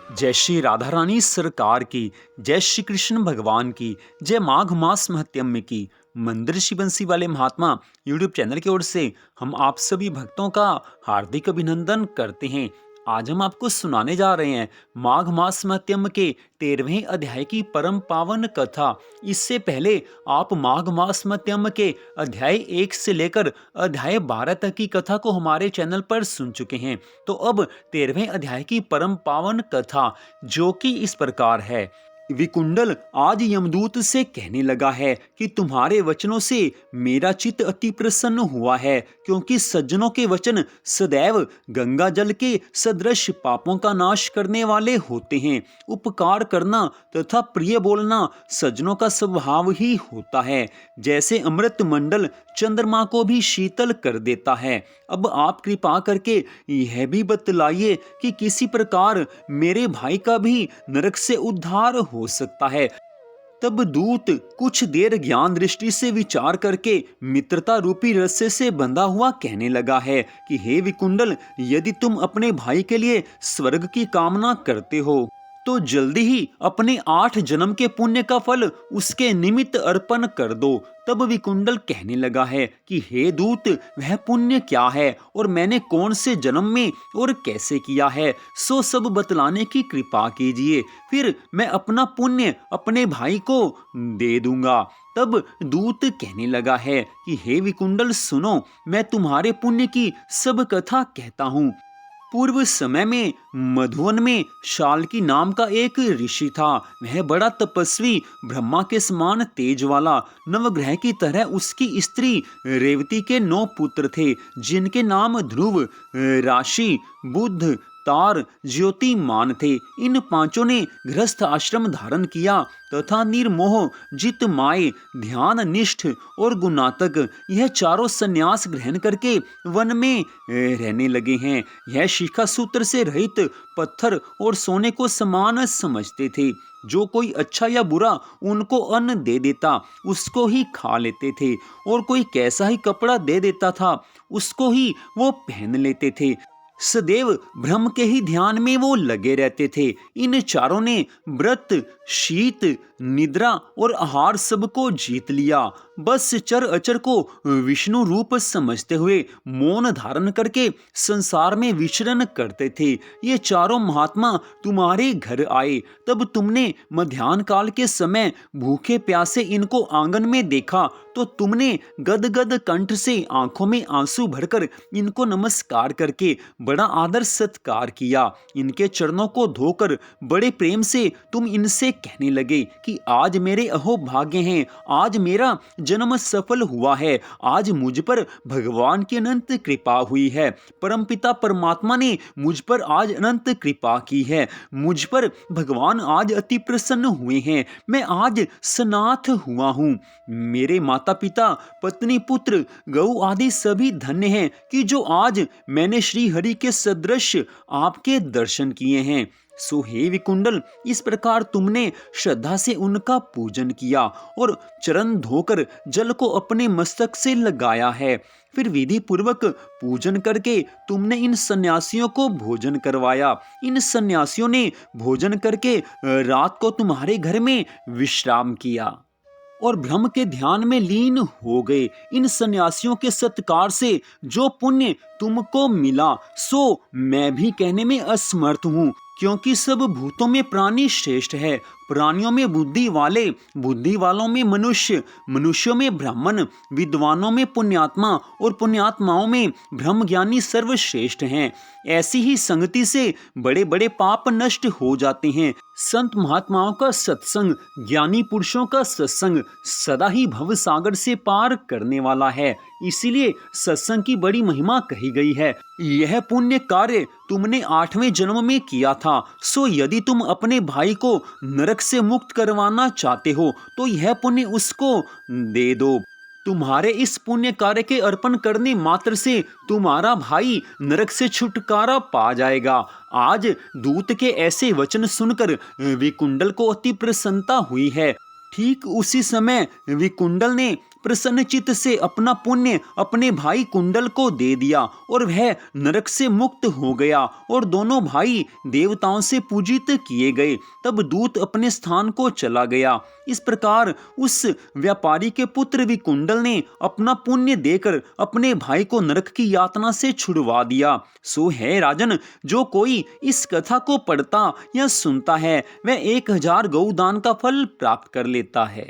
जय श्री राधा रानी सरकार की। जय श्री कृष्ण भगवान की। जय माघ मास महत्म्य की। मंदिर श्री बंसी वाले महात्मा यूट्यूब चैनल की ओर से हम आप सभी भक्तों का हार्दिक अभिनंदन करते हैं। आज हम आपको सुनाने जा रहे हैं माघ मास महत्म्य के 13वें अध्याय की परम पावन कथा। इससे पहले आप माघ मास महत्म्य के अध्याय 1 से लेकर अध्याय 12 तक की कथा को हमारे चैनल पर सुन चुके हैं। तो अब 13वें अध्याय की परम पावन कथा, जो कि इस प्रकार है। विकुंडल आज यमदूत से कहने लगा है कि तुम्हारे वचनों से मेरा चित्त अति प्रसन्न हुआ है, क्योंकि सज्जनों के वचन सदैव गंगा जल के सदृश पापों का नाश करने वाले होते हैं। उपकार करना तथा प्रिय बोलना सज्जनों का स्वभाव ही होता है, जैसे अमृत मंडल चंद्रमा को भी शीतल कर देता है। अब आप कृपा करके यह भी बतलाइए कि किसी प्रकार मेरे भाई का भी नरक से उद्धार हो सकता है। तब दूत कुछ देर ज्ञान दृष्टि से विचार करके मित्रता रूपी रस्से से बंधा हुआ कहने लगा है कि हे विकुंडल, यदि तुम अपने भाई के लिए स्वर्ग की कामना करते हो तो जल्दी ही अपने 8 जन्म के पुण्य का फल उसके निमित्त अर्पण कर दो। तब विकुंडल कहने लगा है कि हे दूत, वह पुण्य क्या है और मैंने कौन से जन्म में और कैसे किया है, सो सब बतलाने की कृपा कीजिए, फिर मैं अपना पुण्य अपने भाई को दे दूंगा। तब दूत कहने लगा है कि हे विकुंडल सुनो, मैं तुम्हारे पुण्य की सब कथा कहता हूँ। पूर्व समय में मधुवन में शाल्की नाम का एक ऋषि था। वह बड़ा तपस्वी, ब्रह्मा के समान तेज वाला, नवग्रह की तरह उसकी स्त्री रेवती के 9 पुत्र थे, जिनके नाम ध्रुव, राशि, बुध, तार, ज्योतिमान थे। इन पांचों ने गृहस्थ आश्रम धारण किया तथा निर्मोह, जितमाय, ध्यान निष्ठ और गुणातक, यह चारों संन्यास ग्रहण करके वन में रहने लगे हैं। यह शिखा सूत्र से रहित पत्थर और सोने को समान समझते थे। जो कोई अच्छा या बुरा उनको अन्न दे देता उसको ही खा लेते थे, और कोई कैसा ही कपड़ा दे देता था उसको ही वो पहन लेते थे। सदैव ब्रह्म के ही ध्यान में वो लगे रहते थे। इन चारों ने व्रत, शीत, निद्रा और आहार सबको जीत लिया। बस चर अचर को विष्णु रूप समझते हुए मौन धारण करके संसार में विचरण करते थे। ये चारों महात्मा तुम्हारे घर आए, तब तुमने मध्याह्न काल के समय भूखे प्यासे इनको आंगन में देखा तो तुमने गदगद कंठ से आंखों में आंसू भरकर इनको नमस्कार करके बड़ा आदर सत्कार किया। इनके चरणों को धोकर बड़े प्रेम से तुम इनसे कहने लगे कि आज मेरे अहोभाग्य हैं, आज मेरा जन्म सफल हुआ है, आज मुझ पर भगवान की अनंत कृपा हुई है, परमपिता परमात्मा ने मुझ पर आज अनंत कृपा की है, मुझ पर भगवान आज अति प्रसन्न हुए हैं, मैं आज सनाथ हुआ हूँ। मेरे माता पिता, पत्नी, पुत्र, गौ आदि सभी धन्य हैं कि जो आज मैंने श्री हरि के सदृश आपके दर्शन किए हैं। सो हे विकुंडल, इस प्रकार तुमने श्रद्धा से उनका पूजन किया और चरण धोकर जल को अपने मस्तक से लगाया है। फिर विधि पूर्वक पूजन करके तुमने इन सन्यासियों को भोजन करवाया। इन सन्यासियों ने भोजन करके रात को तुम्हारे घर में विश्राम किया और ब्रह्म के ध्यान में लीन हो गए। इन सन्यासियों के सत्कार से जो पुण्य तुमको मिला सो मैं भी कहने में असमर्थ हूँ, क्योंकि सब भूतों में प्राणी श्रेष्ठ है। प्राणियों में बुद्धि वाले, बुद्धि वालों में मनुष्य, मनुष्यों में ब्राह्मण, विद्वानों में पुण्यात्मा और पुण्यात्माओं में ब्रह्मज्ञानी सर्वश्रेष्ठ हैं। ऐसी ही संगति से बड़े बड़े पाप नष्ट हो जाते हैं। संत महात्माओं का सत्संग, ज्ञानी पुरुषों का सत्संग सदा ही भव सागर से पार करने वाला है। इसीलिए सत्संग की बड़ी महिमा कही गई है। यह पुण्य कार्य तुमने 8वें जन्म में किया था, सो यदि तुम अपने भाई को नरक से मुक्त करवाना चाहते हो तो यह पुण्य उसको दे दो। तुम्हारे इस पुण्य कार्य के अर्पण करने मात्र से तुम्हारा भाई नरक से छुटकारा पा जाएगा। आज दूत के ऐसे वचन सुनकर विकुंडल को अति प्रसन्नता हुई है। ठीक उसी समय विकुंडल ने प्रसन्न चित्त से अपना पुण्य अपने भाई कुंडल को दे दिया और वह नरक से मुक्त हो गया और दोनों भाई देवताओं से पूजित किए गए। तब दूत अपने स्थान को चला गया। इस प्रकार उस व्यापारी के पुत्र विकुंडल ने अपना पुण्य देकर अपने भाई को नरक की यातना से छुड़वा दिया। सो है राजन, जो कोई इस कथा को पढ़ता या सुनता है वह 1000 गौदान का फल प्राप्त कर लेता है।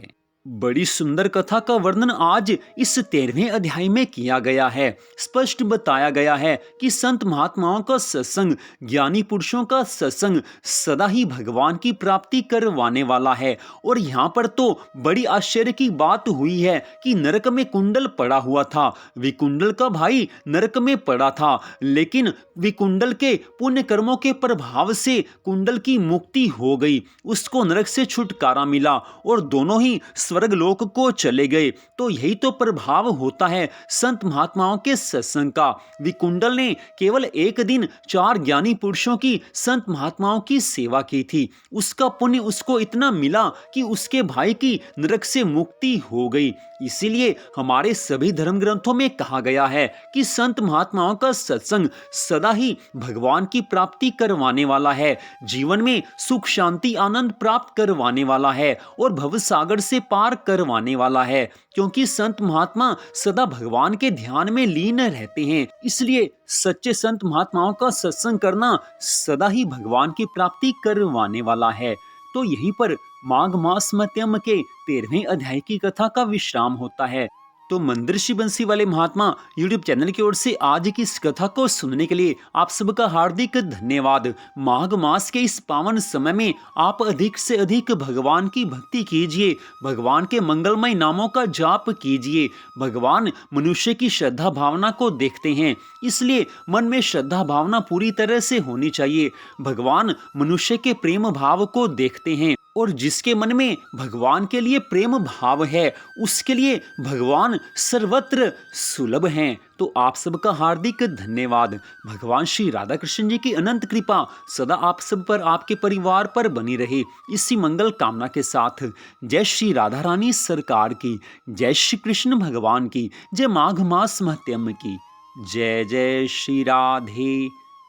बड़ी सुंदर कथा का वर्णन आज इस 13वें अध्याय में किया गया है। स्पष्ट बताया गया है कि संत महात्माओं का सत्संग, ज्ञानी पुरुषों का सत्संग सदा ही भगवान की प्राप्ति करवाने वाला है। और यहाँ पर तो बड़ी आश्चर्य की बात हुई है कि नरक में कुंडल पड़ा हुआ था, विकुंडल का भाई नरक में पड़ा था, लेकिन विकुंडल के पुण्य कर्मों के प्रभाव से कुंडल की मुक्ति हो गई, उसको नरक से छुटकारा मिला और दोनों ही स्वर्गलोक को चले गए। तो यही तो प्रभाव होता है संत महात्माओं के सत्संग का। विकुंडल ने केवल एक दिन 4 ज्ञानी पुरुषों की, संत महात्माओं की सेवा की थी, उसका पुण्य उसको इतना मिला कि उसके भाई की नरक से मुक्ति हो गई। इसीलिए हमारे सभी धर्म ग्रंथों में कहा गया है कि संत महात्माओं का सत्संग सदा ही भगवान की प्राप्ति करवाने वाला है, जीवन में सुख शांति आनंद प्राप्त करवाने वाला है और भवसागर से पार करवाने वाला है, क्योंकि संत महात्मा सदा भगवान के ध्यान में लीन रहते हैं। इसलिए सच्चे संत महात्माओं का सत्संग करना सदा ही भगवान की प्राप्ति करवाने वाला है। तो यहीं पर माघ मास मध्यम के 13वें अध्याय की कथा का विश्राम होता है। तो मंदऋषि बंसी वाले महात्मा यूट्यूब चैनल की ओर से आज की इस कथा को सुनने के लिए आप सबका हार्दिक धन्यवाद। माघ मास के इस पावन समय में आप अधिक से अधिक भगवान की भक्ति कीजिए, भगवान के मंगलमय नामों का जाप कीजिए। भगवान मनुष्य की श्रद्धा भावना को देखते हैं, इसलिए मन में श्रद्धा भावना पूरी तरह से होनी चाहिए। भगवान मनुष्य के प्रेम भाव को देखते हैं और जिसके मन में भगवान के लिए प्रेम भाव है उसके लिए भगवान सर्वत्र सुलभ हैं। तो आप सबका हार्दिक धन्यवाद। भगवान श्री राधा कृष्ण जी की अनंत कृपा सदा आप सब पर, आपके परिवार पर बनी रहे, इसी मंगल कामना के साथ जय श्री राधा रानी सरकार की, जय श्री कृष्ण भगवान की, जय माघ मास महत्यम की। जय जय श्री राधे,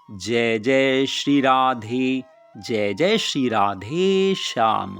जय जय श्री राधे, जय जय श्री राधे श्याम।